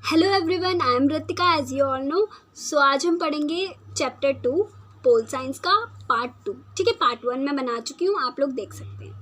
Hello everyone, I am Ritika as you all know. So आज हम पढ़ेंगे चैप्टर 2 पोल साइंस का पार्ट 2। ठीक है, पार्ट 1 मैं बना चुकी हूँ, आप लोग देख सकते हैं।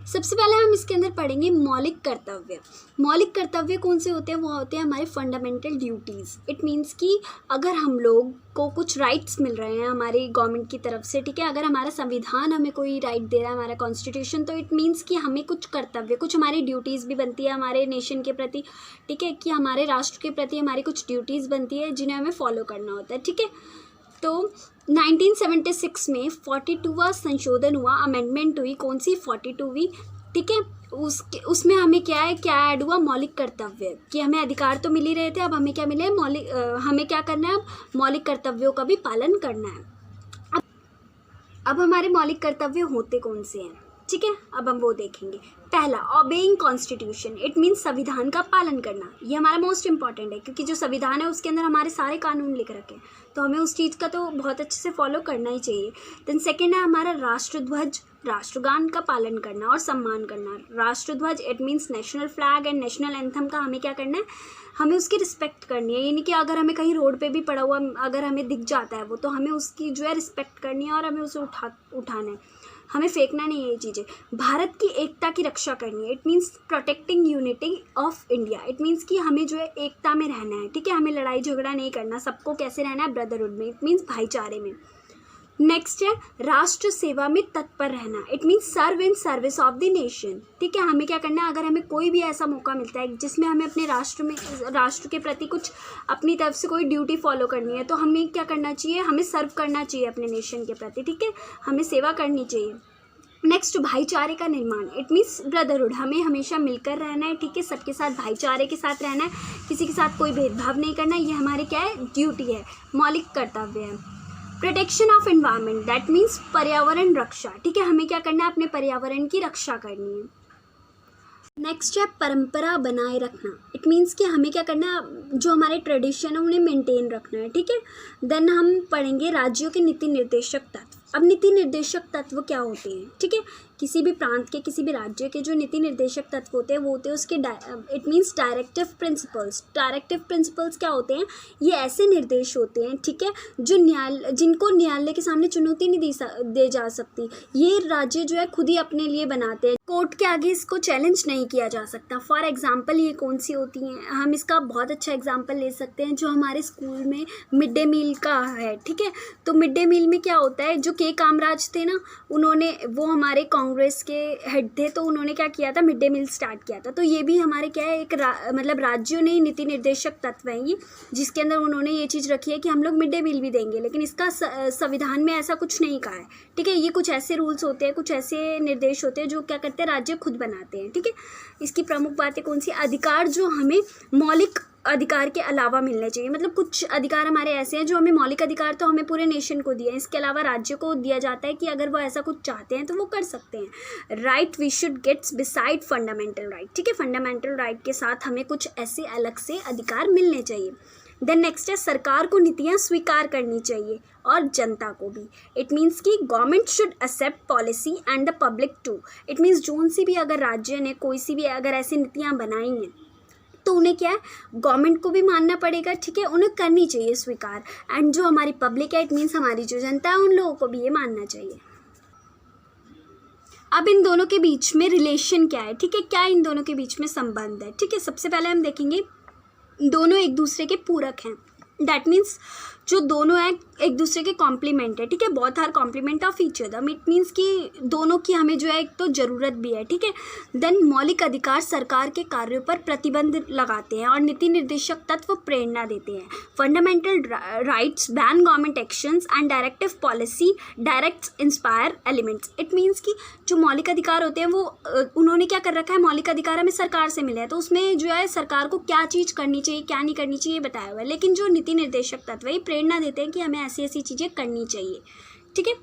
सबसे पहले हम इसके अंदर पढ़ेंगे मौलिक कर्तव्य। मौलिक कर्तव्य कौन से होते हैं? वो होते हैं हमारे फंडामेंटल ड्यूटीज़। इट मीन्स कि अगर हम लोग को कुछ राइट्स मिल रहे हैं हमारी गवर्नमेंट की तरफ से, ठीक है, अगर हमारा संविधान हमें कोई राइट दे रहा है, हमारा कॉन्स्टिट्यूशन, तो इट मीन्स कि हमें कुछ कर्तव्य, कुछ हमारी ड्यूटीज़ भी बनती है हमारे नेशन के प्रति। ठीक है, कि हमारे राष्ट्र के प्रति हमारी कुछ ड्यूटीज़ बनती है जिन्हें हमें फॉलो करना होता है। ठीक है, तो 1976 में 42वां संशोधन हुआ, अमेंडमेंट हुई। कौन सी? 42वीं। ठीक है, उसमें हमें क्या ऐड हुआ? मौलिक कर्तव्य। कि हमें अधिकार तो मिल ही रहे थे, अब हमें क्या मिले? हमें क्या करना है? अब मौलिक कर्तव्यों का भी पालन करना है। अब हमारे मौलिक कर्तव्य होते कौन से हैं? ठीक है, अब हम वो देखेंगे। पहला, ओबेइंग कॉन्स्टिट्यूशन। इट मीन्स संविधान का पालन करना। ये हमारा मोस्ट इंपॉर्टेंट है, क्योंकि जो संविधान है उसके अंदर हमारे सारे कानून लिख रखे हैं, तो हमें उस चीज़ का तो बहुत अच्छे से फॉलो करना ही चाहिए। देन सेकेंड है हमारा राष्ट्रध्वज, राष्ट्रगान का पालन करना और सम्मान करना। राष्ट्रध्वज it means national flag and national anthem का हमें क्या करना है? हमें उसकी रिस्पेक्ट करनी है। यानी कि अगर हमें कहीं रोड पे भी पड़ा हुआ अगर हमें दिख जाता है वो, तो हमें उसकी जो है रिस्पेक्ट करनी है और हमें उसे उठाना है, हमें फेंकना नहीं है ये चीज़ें। भारत की एकता की रक्षा करनी है। It means protecting unity of India. It means कि हमें जो है एकता में रहना है। ठीक है, हमें लड़ाई झगड़ा नहीं करना, सबको कैसे रहना है? ब्रदरहुड में। इट मीन्स भाईचारे में। नेक्स्ट है राष्ट्र सेवा में तत्पर रहना। It means serve in service of the nation. ठीक है, हमें क्या करना है? अगर हमें कोई भी ऐसा मौका मिलता है जिसमें हमें अपने राष्ट्र के प्रति कुछ अपनी तरफ से कोई ड्यूटी फॉलो करनी है, तो हमें क्या करना चाहिए? हमें सर्व करना चाहिए अपने नेशन के प्रति। ठीक है, हमें सेवा करनी चाहिए। नेक्स्ट, भाईचारे का निर्माण। It means brotherhood. हमें हमेशा मिलकर रहना है। ठीक है, सबके साथ भाईचारे के साथ रहना है, किसी के साथ कोई भेदभाव नहीं करना। ये हमारी क्या है? ड्यूटी है, मौलिक कर्तव्य है। Protection of environment, that means पर्यावरण रक्षा। ठीक है, हमें क्या करना है? अपने पर्यावरण की रक्षा करनी है। नेक्स्ट है परंपरा बनाए रखना। इट मीन्स कि हमें क्या करना है? जो हमारे ट्रेडिशन है उन्हें मेंटेन रखना है। ठीक है, देन हम पढ़ेंगे राज्यों के नीति निर्देशक तत्व। अब नीति निर्देशक तत्व क्या होते हैं? ठीक है, किसी भी प्रांत के, किसी भी राज्य के जो नीति निर्देशक तत्व होते हैं वो होते हैं उसके it means directive principles. Directive principles क्या होते हैं? ये ऐसे निर्देश होते हैं, ठीक है, जो जिनको न्यायालय के सामने चुनौती नहीं दे जा सकती। ये राज्य जो है खुद ही अपने लिए बनाते हैं, कोर्ट के आगे इसको चैलेंज नहीं किया जा सकता। फॉर एग्जाम्पल ये कौन सी होती हैं? हम इसका बहुत अच्छा एग्जाम्पल ले सकते हैं जो हमारे स्कूल में मिड डे मील का है। ठीक है, तो मिड डे मील में क्या होता है? जो के कामराज थे ना, उन्होंने, वो हमारे कांग्रेस के हेड थे, तो उन्होंने क्या किया था? मिड डे मील स्टार्ट किया था। तो ये भी हमारे क्या है? एक मतलब राज्यों ने नीति निर्देशक तत्व है ये, जिसके अंदर उन्होंने ये चीज़ रखी है कि हम लोग मिड डे मील भी देंगे, लेकिन इसका संविधान में ऐसा कुछ नहीं कहा है। ठीक है, ये कुछ ऐसे रूल्स होते हैं, कुछ ऐसे निर्देश होते हैं जो क्या करते हैं? राज्य खुद बनाते हैं। ठीक है, इसकी प्रमुख बातें कौन सी? अधिकार जो हमें मौलिक अधिकार के अलावा मिलने चाहिए। मतलब कुछ अधिकार हमारे ऐसे हैं जो हमें, मौलिक अधिकार तो हमें पूरे नेशन को दिए हैं, इसके अलावा राज्य को दिया जाता है कि अगर वो ऐसा कुछ चाहते हैं तो वो कर सकते हैं। Right we should gets beside fundamental right. ठीक है, फंडामेंटल राइट के साथ हमें कुछ ऐसे अलग से अधिकार मिलने चाहिए। देन नेक्स्ट है सरकार को नीतियाँ स्वीकार करनी चाहिए और जनता को भी। इट मीन्स कि government should accept policy and the public too. It means zone C भी अगर राज्य ने कोई सी भी अगर ऐसी नीतियाँ बनाई हैं तो उन्हें क्या है? गवर्नमेंट को भी मानना पड़ेगा। ठीक है, उन्हें करनी चाहिए स्वीकार, एंड जो हमारी पब्लिक है, इट मीन्स हमारी जो जनता है, उन लोगों को भी ये मानना चाहिए। अब इन दोनों के बीच में रिलेशन क्या है? ठीक है, क्या इन दोनों के बीच में संबंध है? ठीक है, सबसे पहले हम देखेंगे दोनों एक दूसरे के पूरक हैं। दैट मीन्स जो दोनों हैं एक दूसरे के कॉम्प्लीमेंट है। ठीक है, both are complement of each other. It means कि दोनों की हमें जो है एक तो ज़रूरत भी है। ठीक है, देन मौलिक अधिकार सरकार के कार्यों पर प्रतिबंध लगाते हैं और नीति निर्देशक तत्व प्रेरणा देते हैं। Fundamental rights ban government actions and directive policy direct inspire elements. It means कि जो मौलिक अधिकार होते हैं वो उन्होंने क्या कर रखा है? मौलिक अधिकार हमें सरकार से मिले हैं, तो उसमें जो है सरकार को क्या चीज़ करनी चाहिए, क्या नहीं करनी चाहिए, बताया हुआ है। लेकिन जो नीति निर्देशक तत्व है ये प्रेरणा देते हैं कि हमें ऐसी ऐसी चीज़ें करनी चाहिए। ठीक है,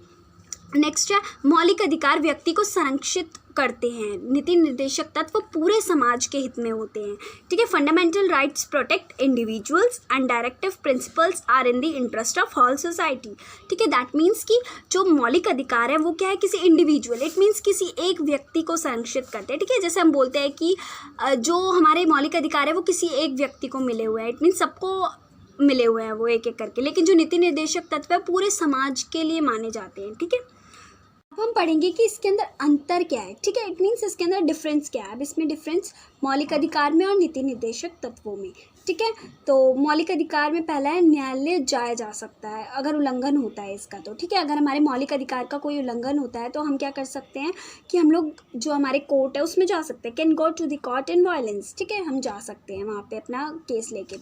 नेक्स्ट है मौलिक अधिकार व्यक्ति को संरक्षित करते हैं। नीति निर्देशक तत्व पूरे समाज के हित में होते हैं। ठीक है, fundamental rights protect individuals and directive principles are in the interest of whole society. ठीक है, दैट मीन्स कि जो मौलिक अधिकार है वो क्या है, किसी इंडिविजुअल, इट मीन्स किसी एक व्यक्ति को संरक्षित करते हैं। ठीक है, जैसे हम बोलते हैं कि जो हमारे मौलिक अधिकार है वो किसी एक व्यक्ति को मिले हुए हैं, इट मीन्स सबको मिले हुए हैं वो एक एक करके, लेकिन जो नीति निर्देशक तत्व है पूरे समाज के लिए माने जाते हैं। ठीक है, अब हम पढ़ेंगे कि इसके अंदर अंतर क्या है। ठीक है, इट मीन्स इसके अंदर डिफरेंस क्या है। अब इसमें डिफरेंस मौलिक अधिकार में और नीति निर्देशक तत्वों में। ठीक है, तो मौलिक अधिकार में पहला है न्यायालय जाया जा सकता है अगर उल्लंघन होता है इसका। तो ठीक है, अगर हमारे मौलिक अधिकार का कोई उल्लंघन होता है तो हम क्या कर सकते हैं कि हम लोग जो हमारे कोर्ट है उसमें जा सकते हैं, can go to the court in violence. ठीक है, हम जा सकते हैं वहाँ पे अपना केस लेके।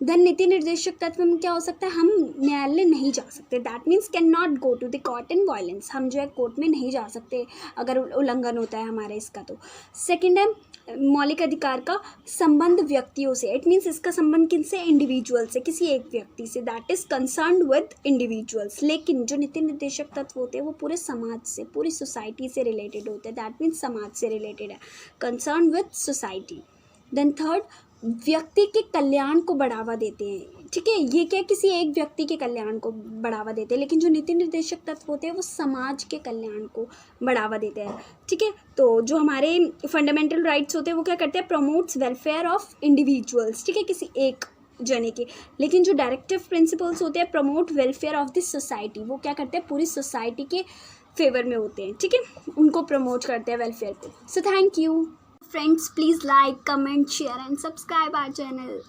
देन नीति निर्देशक तत्व में क्या हो सकता है, हम न्यायालय नहीं जा सकते, that means can not go to the court in violence, हम जो है कोर्ट में नहीं जा सकते अगर उल्लंघन होता है हमारे इसका। तो सेकेंड है मौलिक अधिकार का संबंध व्यक्तियों से, इट मीन्स इसका संबंध किनसे, इंडिविजुअल से, किसी एक व्यक्ति से, that is concerned with individuals. लेकिन जो नीति निर्देशक तत्व होते हैं वो पूरे समाज से, पूरी सोसाइटी से रिलेटेड होते हैं, दैट मीन्स समाज से रिलेटेड है, concern with society. Then third, व्यक्ति के कल्याण को बढ़ावा देते हैं। ठीक है, ये क्या, किसी एक व्यक्ति के कल्याण को बढ़ावा देते हैं, लेकिन जो नीति निर्देशक तत्व होते हैं वो समाज के कल्याण को बढ़ावा देते हैं। ठीक है, तो जो हमारे फंडामेंटल राइट्स होते हैं वो क्या करते हैं, प्रमोट्स वेलफेयर ऑफ इंडिविजुअल्स। ठीक है, किसी एक जने के, लेकिन जो डायरेक्टिव प्रिंसिपल्स होते हैं promote welfare of this society, वो क्या करते हैं, पूरी सोसाइटी के फेवर में होते हैं। ठीक है, उनको प्रमोट करते हैं वेलफेयर को। So thank you friends, please like, comment, share and subscribe our channel.